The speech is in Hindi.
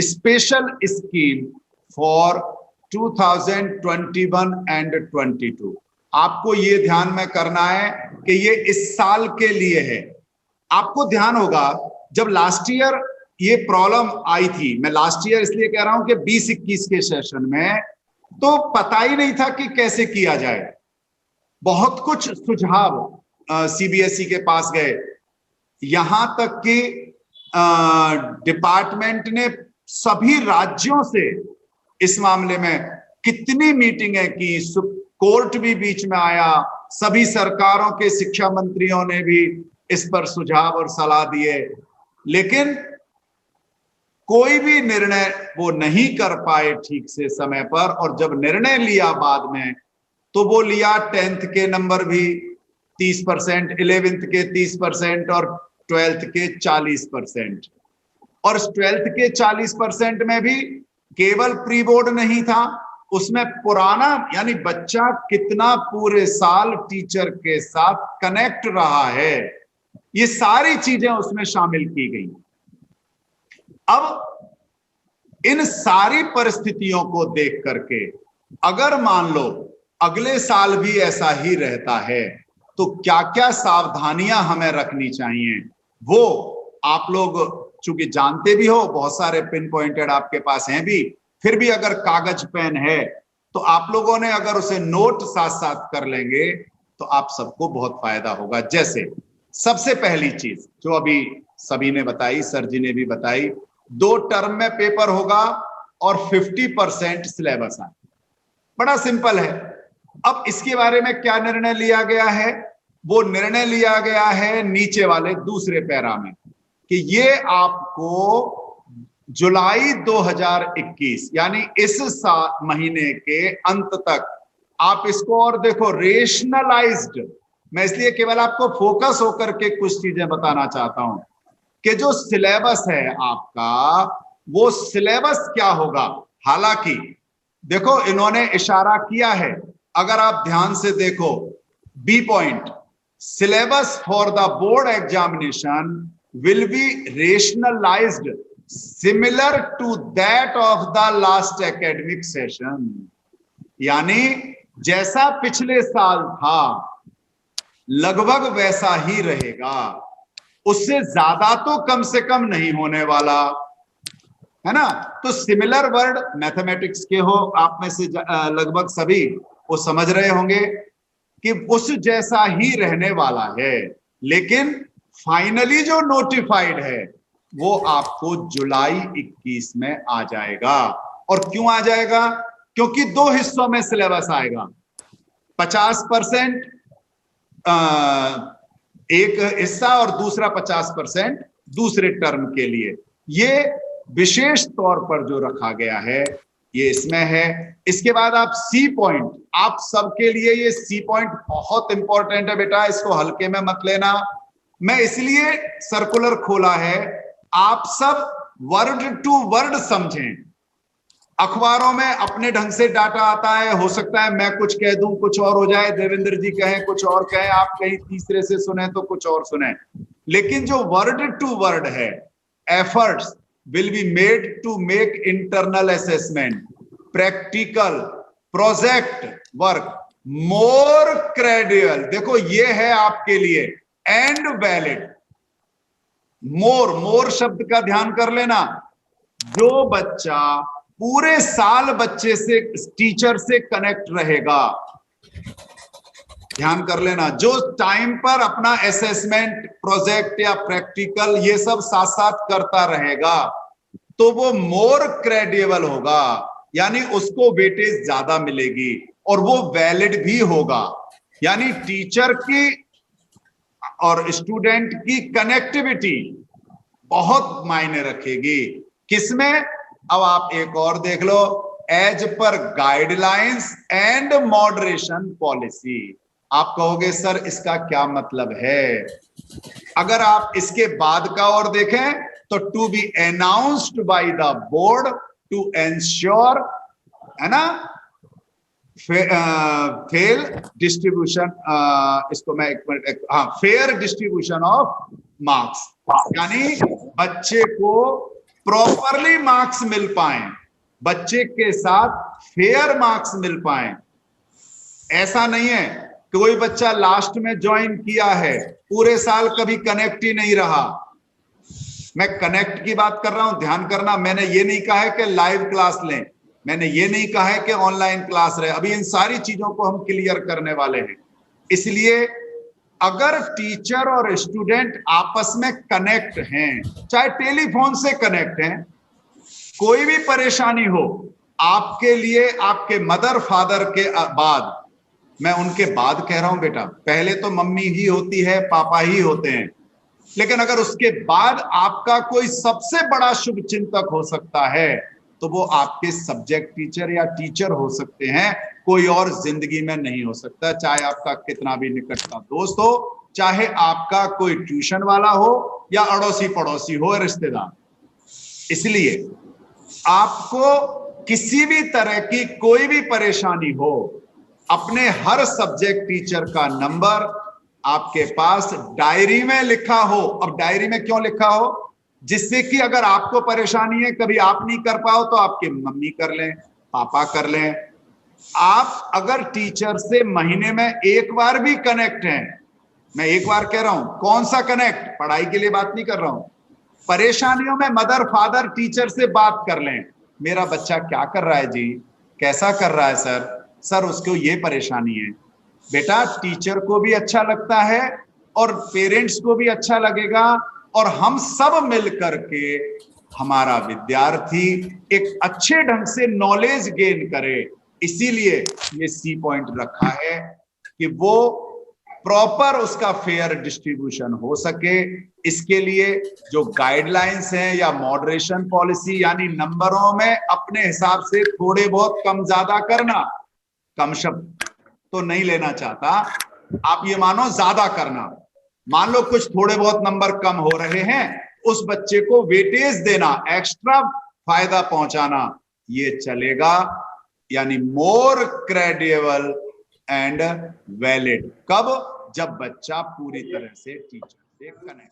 Special scheme for 2021 and 22। आपको ये ध्यान में करना है कि ये इस साल के लिए है। आपको ध्यान होगा जब लास्ट ईयर ये प्रॉब्लम आई थी, मैं लास्ट ईयर इसलिए कह रहा हूं कि 20-21 के सेशन में तो पता ही नहीं था कि कैसे किया जाए। बहुत कुछ सुझाव सीबीएसई के पास गए, यहां तक कि डिपार्टमेंट ने सभी राज्यों से इस मामले में कितनी मीटिंगें की, कोर्ट भी बीच में आया, सभी सरकारों के शिक्षा मंत्रियों ने भी इस पर सुझाव और सलाह दिए, लेकिन कोई भी निर्णय वो नहीं कर पाए ठीक से समय पर। और जब निर्णय लिया बाद में, तो वो लिया 10th के नंबर भी 30%, 11th के 30% और 12th के 40%। और 12th के 40% में भी केवल प्री बोर्ड नहीं था, उसमें पुराना यानी बच्चा कितना पूरे साल टीचर के साथ कनेक्ट रहा है, ये सारी चीजें उसमें शामिल की गई। अब इन सारी परिस्थितियों को देख करके अगर मान लो अगले साल भी ऐसा ही रहता है, तो क्या क्या सावधानियां हमें रखनी चाहिए, वो आप लोग चूंकि जानते भी हो, बहुत सारे पिन पॉइंटेड आपके पास हैं भी, फिर भी अगर कागज पेन है तो आप लोगों ने अगर उसे नोट साथ साथ कर लेंगे तो आप सबको बहुत फायदा होगा। जैसे सबसे पहली चीज जो अभी सभी ने बताई, सर जी ने भी बताई, 2 टर्म में पेपर होगा और 50% सिलेबस है। बड़ा सिंपल है। अब इसके बारे में क्या निर्णय लिया गया है, वो निर्णय लिया गया है नीचे वाले दूसरे पैरा में कि ये आपको जुलाई 2021 यानी इस महीने के अंत तक आप इसको और देखो रेशनलाइज्ड। मैं इसलिए केवल आपको फोकस होकर के कुछ चीजें बताना चाहता हूं कि जो सिलेबस है आपका, वो सिलेबस क्या होगा। हालांकि देखो इन्होंने इशारा किया है, अगर आप ध्यान से देखो B point, syllabus for the board examination will be rationalised similar to that of the last academic session. यानी जैसा पिछले साल था लगभग वैसा ही रहेगा, उससे ज्यादा तो कम से कम नहीं होने वाला है ना। तो सिमिलर वर्ड मैथमेटिक्स के हो आप में से लगभग सभी वो समझ रहे होंगे कि उस जैसा ही रहने वाला है। लेकिन फाइनली जो नोटिफाइड है वो आपको जुलाई 21 में आ जाएगा। और क्यों आ जाएगा, क्योंकि 2 हिस्सों में सिलेबस आएगा। 50% एक हिस्सा और दूसरा 50% दूसरे टर्म के लिए। ये विशेष तौर पर जो रखा गया है ये इसमें है। इसके बाद आप सी पॉइंट, आप सबके लिए ये सी पॉइंट बहुत इंपॉर्टेंट है बेटा, इसको हल्के में मत लेना। मैं इसलिए सर्कुलर खोला है, आप सब वर्ड टू वर्ड समझें। अखबारों में अपने ढंग से डाटा आता है, हो सकता है मैं कुछ कह दूं कुछ और हो जाए, देवेंद्र जी कहें कुछ और कहें, आप कहीं तीसरे से सुने तो कुछ और सुने। लेकिन जो वर्ड टू वर्ड है, efforts will be made to make internal assessment, practical project work more credible। देखो ये है आपके लिए and valid। मोर शब्द का ध्यान कर लेना। जो बच्चा पूरे साल बच्चे से टीचर से कनेक्ट रहेगा, ध्यान कर लेना, जो टाइम पर अपना असेसमेंट प्रोजेक्ट या प्रैक्टिकल ये सब साथ साथ करता रहेगा, तो वो मोर क्रेडिबल होगा, यानी उसको वेटेज ज्यादा मिलेगी और वो वैलिड भी होगा। यानी टीचर की और स्टूडेंट की कनेक्टिविटी बहुत मायने रखेगी। किसमें, अब आप एक और देख लो, as per guidelines and moderation policy. आप कहोगे सर इसका क्या मतलब है। अगर आप इसके बाद का और देखें तो to be announced by the board to ensure, है ना, फेल डिस्ट्रीब्यूशन, इसको मैं एक minute, fair distribution of marks. यानी बच्चे को प्रॉपरली मार्क्स मिल पाए, बच्चे के साथ फेयर मार्क्स मिल पाए। ऐसा नहीं है कि कोई बच्चा लास्ट में ज्वाइन किया है, पूरे साल कभी कनेक्ट ही नहीं रहा। मैं कनेक्ट की बात कर रहा हूं, ध्यान करना। मैंने ये नहीं कहा है कि लाइव क्लास लें, मैंने ये नहीं कहा है कि ऑनलाइन क्लास रहे। अभी इन सारी चीजों को हम क्लियर करने वाले हैं। इसलिए अगर टीचर और स्टूडेंट आपस में कनेक्ट हैं, चाहे टेलीफोन से कनेक्ट हैं, कोई भी परेशानी हो, आपके लिए आपके मदर फादर के बाद, मैं उनके बाद कह रहा हूं बेटा, पहले तो मम्मी ही होती है, पापा ही होते हैं, लेकिन अगर उसके बाद आपका कोई सबसे बड़ा शुभ चिंतक हो सकता है तो वो आपके सब्जेक्ट टीचर या टीचर हो सकते हैं, कोई और जिंदगी में नहीं हो सकता। चाहे आपका कितना भी निकट का दोस्त हो, चाहे आपका कोई ट्यूशन वाला हो या अड़ोसी पड़ोसी हो, रिश्तेदार। इसलिए आपको किसी भी तरह की कोई भी परेशानी हो, अपने हर सब्जेक्ट टीचर का नंबर आपके पास डायरी में लिखा हो। अब डायरी में क्यों लिखा हो? जिससे कि अगर आपको परेशानी है, कभी आप नहीं कर पाओ तो आपके मम्मी कर लें, पापा कर लें। आप अगर टीचर से महीने में एक बार भी कनेक्ट हैं, मैं एक बार कह रहा हूं, कौन सा कनेक्ट, पढ़ाई के लिए बात नहीं कर रहा हूं, परेशानियों में मदर फादर टीचर से बात कर लें। मेरा बच्चा क्या कर रहा है जी, कैसा कर रहा है सर उसको ये परेशानी है। बेटा टीचर को भी अच्छा लगता है और पेरेंट्स को भी अच्छा लगेगा, और हम सब मिल करके हमारा विद्यार्थी एक अच्छे ढंग से नॉलेज गेन करे। इसीलिए ये सी पॉइंट रखा है कि वो प्रॉपर उसका फेयर डिस्ट्रीब्यूशन हो सके। इसके लिए जो गाइडलाइंस हैं या मॉडरेशन पॉलिसी, यानी नंबरों में अपने हिसाब से थोड़े बहुत कम ज्यादा करना, कम शब्द तो नहीं लेना चाहता, आप ये मानो ज्यादा करना। मान लो कुछ थोड़े बहुत नंबर कम हो रहे हैं, उस बच्चे को वेटेज देना, एक्स्ट्रा फायदा पहुंचाना, ये चलेगा। यानी मोर क्रेडिबल एंड वैलिड कब? जब बच्चा पूरी तरह से टीचर से कनेक्ट